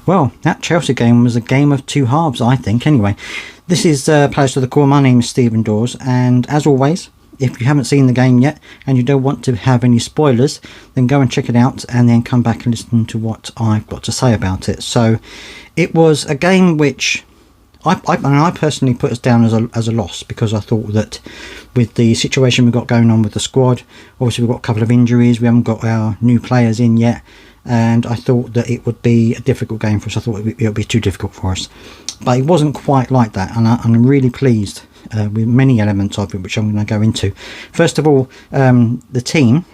Well, that Chelsea game was a game of two halves, I think. Anyway, this is Players to the Core. My name is Stephen Dawes, and as always, if you haven't seen the game yet and you don't want to have any spoilers, then go and check it out and then come back and listen to what I've got to say about it. So it was a game which I personally put us down as a loss, because I thought that with the situation we've got going on with the squad, obviously we've got a couple of injuries, we haven't got our new players in yet, and I thought that it would be a difficult game for us. I thought it would be too difficult for us, but it wasn't quite like that, and I'm really pleased with many elements of it, which I'm going to go into. First of all, the team,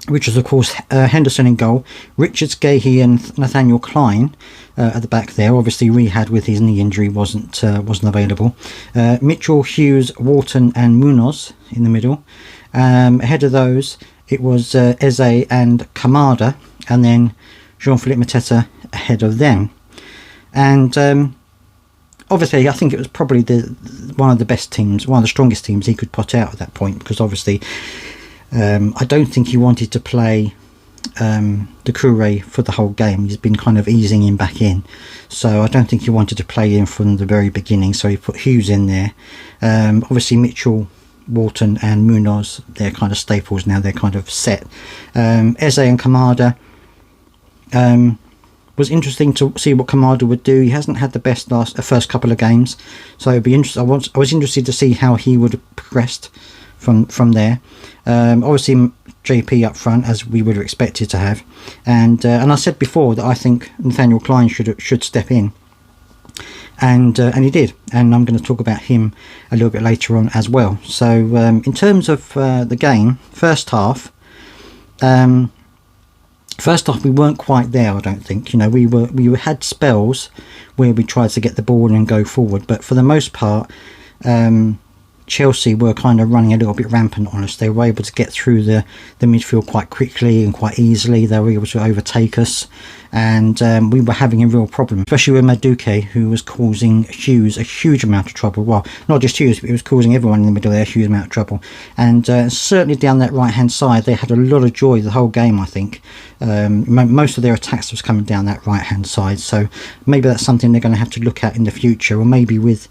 which was of course Henderson in goal, Richards, Gahey and Nathaniel Klein at the back there. Obviously Rehad with his knee injury wasn't available. Mitchell, Hughes, Wharton and Munoz in the middle. Ahead of those it was Eze and Kamada, and then Jean-Philippe Mateta ahead of them. And obviously I think it was probably one of the best teams, one of the strongest teams he could put out at that point, because obviously I don't think he wanted to play Doucouré for the whole game. He's been kind of easing him back in, so I don't think he wanted to play him from the very beginning, so he put Hughes in there. Obviously Mitchell, Wharton and Munoz, they're kind of staples now, they're kind of set. Eze and Kamada, was interesting to see what Kamada would do. He hasn't had the best first couple of games, so it'd be interesting. I was interested to see how he would have progressed from there. Obviously JP up front, as we would have expected to have, and I said before that I think Nathaniel Klein should step in, and he did, and I'm going to talk about him a little bit later on as well. So in terms of the game, first half we weren't quite there, I don't think. You know, we had spells where we tried to get the ball and go forward, but for the most part Chelsea were kind of running a little bit rampant on us. They were able to get through the midfield quite quickly and quite easily. They were able to overtake us, and we were having a real problem, especially with Madueke, who was causing Hughes a huge amount of trouble. Well, not just Hughes, but he was causing everyone in the middle there a huge amount of trouble. And certainly down that right hand side they had a lot of joy the whole game, I think. Most of their attacks was coming down that right hand side, so maybe that's something they're going to have to look at in the future, or maybe with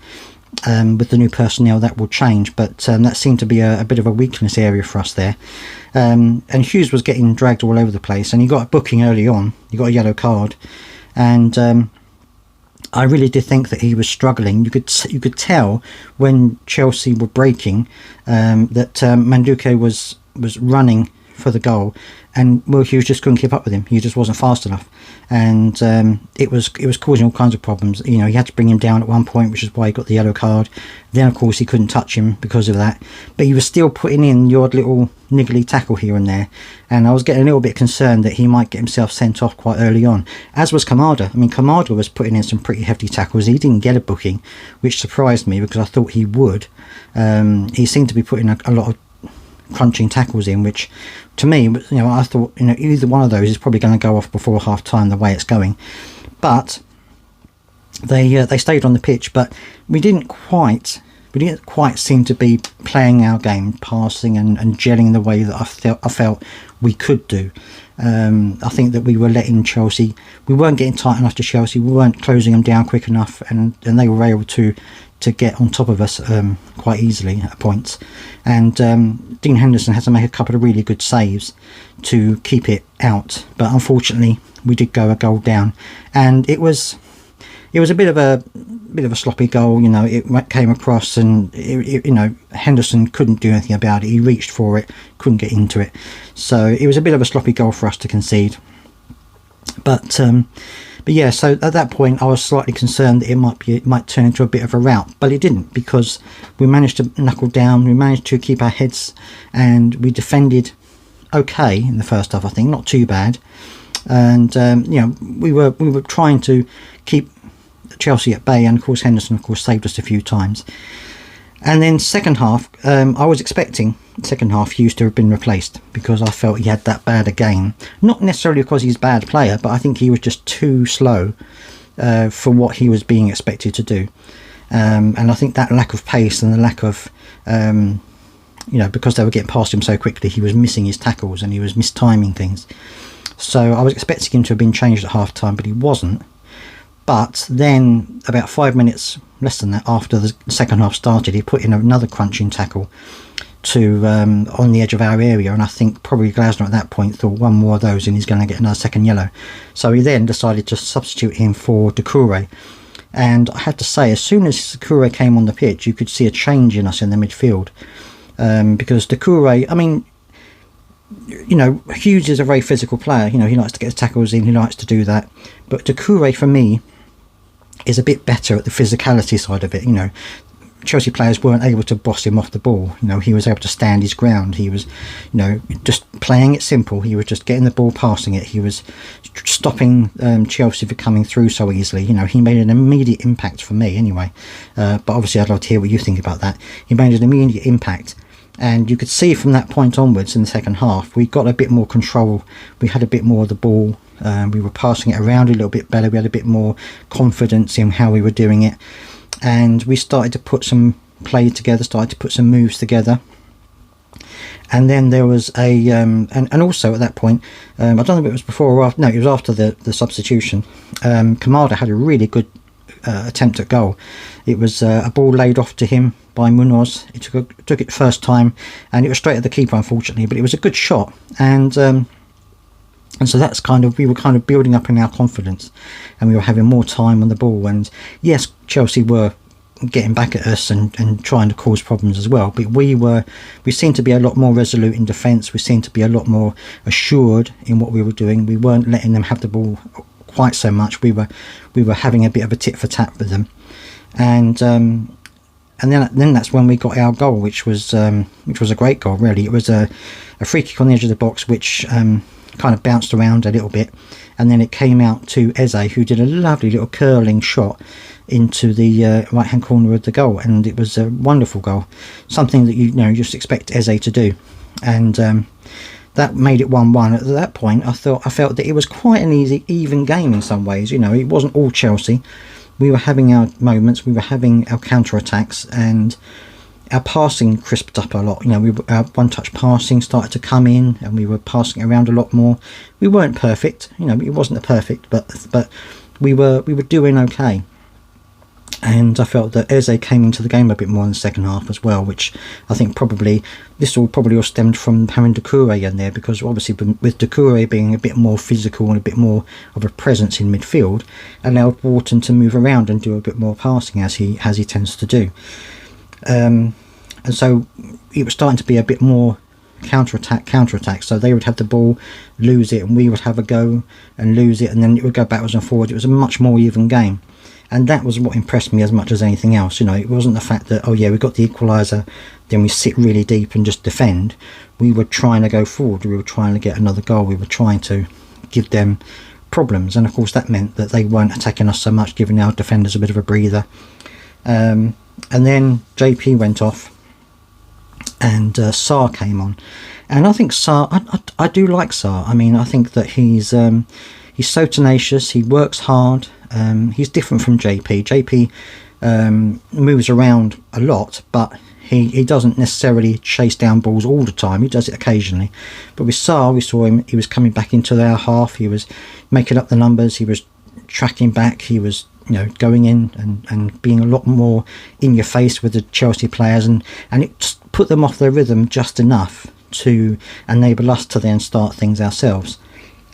the new personnel that will change, but that seemed to be a bit of a weakness area for us there. And Hughes was getting dragged all over the place, and he got a booking early on. He got a yellow card, and I really did think that he was struggling. You could tell when Chelsea were breaking that Madueke was running for the goal, and Will Hughes just couldn't keep up with him. He just wasn't fast enough, and it was causing all kinds of problems. You know, he had to bring him down at one point, which is why he got the yellow card. Then of course he couldn't touch him because of that, but he was still putting in the odd little niggly tackle here and there, and I was getting a little bit concerned that he might get himself sent off quite early on, as was Kamada. I mean, Kamada was putting in some pretty hefty tackles. He didn't get a booking, which surprised me because I thought he would. He seemed to be putting a lot of crunching tackles in, which to me, you know, I thought, you know, either one of those is probably going to go off before half time the way it's going. But they stayed on the pitch, but we didn't quite seem to be playing our game, passing and gelling the way that I felt we could do. I think that we were letting Chelsea, we weren't getting tight enough to Chelsea, we weren't closing them down quick enough, and they were able to get on top of us quite easily at points. And Dean Henderson had to make a couple of really good saves to keep it out, but unfortunately we did go a goal down, and it was a bit of a sloppy goal. You know, it came across, and you know, Henderson couldn't do anything about it. He reached for it, couldn't get into it, so it was a bit of a sloppy goal for us to concede. But yeah, so at that point I was slightly concerned that it might turn into a bit of a rout, but it didn't, because we managed to knuckle down, we managed to keep our heads, and we defended okay in the first half, I think, not too bad. And you know, we were trying to keep Chelsea at bay, and of course Henderson saved us a few times. And then second half, I was expecting second half Hughes to have been replaced, because I felt he had that bad a game. Not necessarily because he's a bad player, but I think he was just too slow for what he was being expected to do. And I think that lack of pace and the lack of, you know, because they were getting past him so quickly, he was missing his tackles and he was mistiming things. So I was expecting him to have been changed at half time, but he wasn't. But then about 5 minutes, less than that, after the second half started, he put in another crunching tackle to on the edge of our area, and I think probably Glasner at that point thought one more of those and he's going to get another second yellow. So he then decided to substitute him for Doucouré. And I have to say, as soon as Doucouré came on the pitch, you could see a change in us in the midfield. Because Doucouré, I mean, you know, Hughes is a very physical player. You know, he likes to get his tackles in, he likes to do that. But Doucouré, for me, is a bit better at the physicality side of it. You know, Chelsea players weren't able to boss him off the ball. You know, he was able to stand his ground. He was, you know, just playing it simple. He was just getting the ball, passing it. He was stopping Chelsea from coming through so easily. You know, he made an immediate impact for me anyway. But obviously I'd love to hear what you think about that. He made an immediate impact. And you could see from that point onwards in the second half, we got a bit more control. We had a bit more of the ball. We were passing it around a little bit better. We had a bit more confidence in how we were doing it. And we started to put some play together, started to put some moves together. And then there was a... and also at that point, I don't know if it was before or after... No, it was after the substitution. Kamada had a really good attempt at goal. It was a ball laid off to him by Munoz. He took it first time, and it was straight at the keeper, unfortunately, but it was a good shot. And so that's we were kind of building up in our confidence, and we were having more time on the ball. And yes, Chelsea were getting back at us and trying to cause problems as well, but we seemed to be a lot more resolute in defence. We seemed to be a lot more assured in what we were doing. We weren't letting them have the ball quite so much. We were having a bit of a tit for tat with them, and then that's when we got our goal, which was a great goal, really. It was a free kick on the edge of the box, which kind of bounced around a little bit, and then it came out to Eze, who did a lovely little curling shot into the right hand corner of the goal, and it was a wonderful goal, something that you just expect Eze to do. And that made it 1-1. At that point I felt that it was quite an even game in some ways. You know, it wasn't all Chelsea. We were having our moments, we were having our counter-attacks, and our passing crisped up a lot. You know, our one-touch passing started to come in, and we were passing around a lot more. We weren't perfect, you know, it wasn't perfect, but we were doing okay. And I felt that Eze came into the game a bit more in the second half as well, which I think probably all stemmed from having Doucouré in there, because obviously with Doucouré being a bit more physical and a bit more of a presence in midfield, allowed Wharton to move around and do a bit more passing as he tends to do. And so it was starting to be a bit more counter-attack. So they would have the ball, lose it, and we would have a go and lose it, and then it would go backwards and forwards. It was a much more even game. And that was what impressed me as much as anything else. You know, it wasn't the fact that, oh yeah, we got the equaliser, then we sit really deep and just defend. We were trying to go forward. We were trying to get another goal. We were trying to give them problems. And of course that meant that they weren't attacking us so much, giving our defenders a bit of a breather. And then JP went off, and Zaha came on. And I think Zaha, I do like Zaha. I mean, I think that he's so tenacious. He works hard. He's different from JP. JP moves around a lot, but he doesn't necessarily chase down balls all the time. He does it occasionally. But with Zaha, we saw him, he was coming back into our half. He was making up the numbers. He was tracking back. He was, going in and being a lot more in your face with the Chelsea players, and it just put them off their rhythm just enough to enable us to then start things ourselves.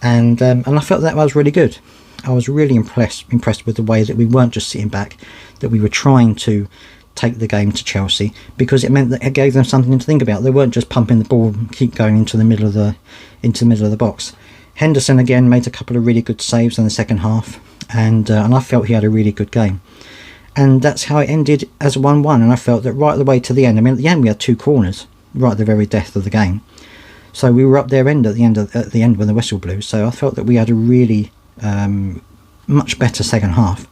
And I felt that was really good. I was really impressed with the way that we weren't just sitting back, that we were trying to take the game to Chelsea, because it meant that it gave them something to think about. They weren't just pumping the ball and keep going into the middle of the box. Henderson again made a couple of really good saves in the second half, and I felt he had a really good game. And that's how it ended as 1-1. And I felt that right the way to the end. I mean, at the end we had 2 corners right at the very death of the game, so we were up their end at the end when the whistle blew. So I felt that we had a really much better second half.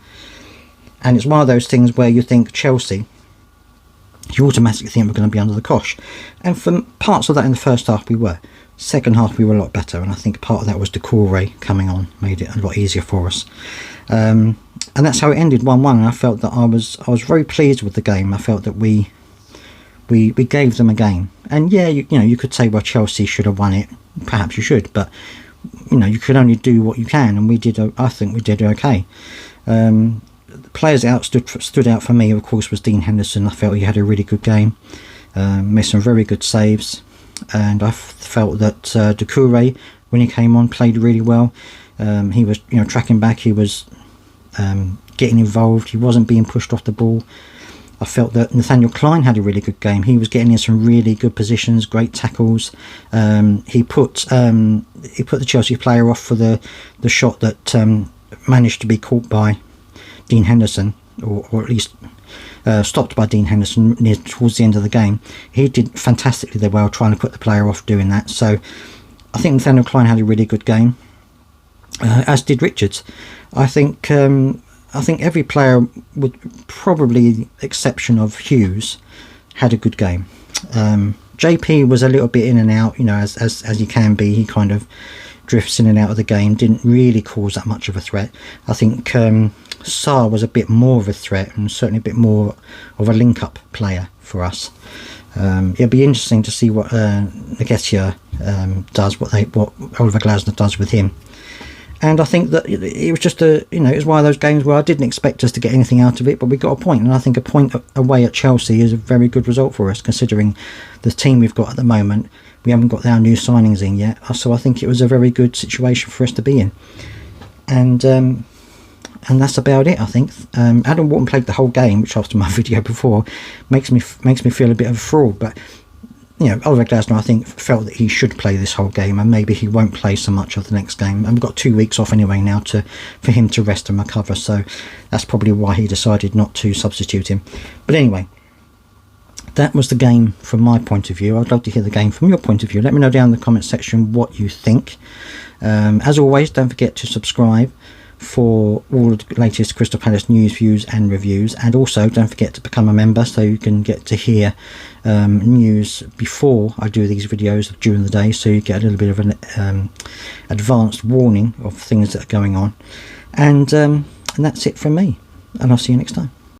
And it's one of those things where you think Chelsea, you automatically think we're going to be under the cosh, and for parts of that in the first half we were. Second half we were a lot better, and I think part of that was Doucouré coming on made it a lot easier for us. And that's how it ended 1-1. And I felt that I was very pleased with the game. I felt that we gave them a game. And yeah, you could say, well, Chelsea should have won it. Perhaps you should, but you can only do what you can, and I think we did okay. The players that stood out for me, of course, was Dean Henderson. I felt he had a really good game, made some very good saves, and I felt that Doucouré, when he came on, played really well. He was, tracking back. He was getting involved. He wasn't being pushed off the ball. I felt that Nathaniel Klein had a really good game. He was getting in some really good positions, great tackles. He put the Chelsea player off for the shot that managed to be caught by Dean Henderson, or at least stopped by Dean Henderson towards the end of the game. He did fantastically well trying to put the player off doing that. So I think Nathaniel Klein had a really good game, as did Richards. I think every player, with probably the exception of Hughes, had a good game. JP was a little bit in and out, as he can be. He kind of drifts in and out of the game, didn't really cause that much of a threat. I think Zaha was a bit more of a threat, and certainly a bit more of a link-up player for us. It'll be interesting to see what Nketiah does, what Oliver Glasner does with him. And I think that it was just it was one of those games where I didn't expect us to get anything out of it, but we got a point. And I think a point away at Chelsea is a very good result for us, considering the team we've got at the moment. We haven't got our new signings in yet, so I think it was a very good situation for us to be in. And that's about it, I think. Adam Wharton played the whole game, which after my video before makes me feel a bit of a fraud, but Oliver Glasner, I think, felt that he should play this whole game, and maybe he won't play so much of the next game. And we've got 2 weeks off anyway now for him to rest and recover, so that's probably why he decided not to substitute him. But anyway, that was the game from my point of view. I'd love to hear the game from your point of view. Let me know down in the comment section what you think. As always, don't forget to subscribe for all the latest Crystal Palace news, views and reviews, and also don't forget to become a member so you can get to hear news before I do these videos during the day, so you get a little bit of an advanced warning of things that are going on. And that's it from me, and I'll see you next time.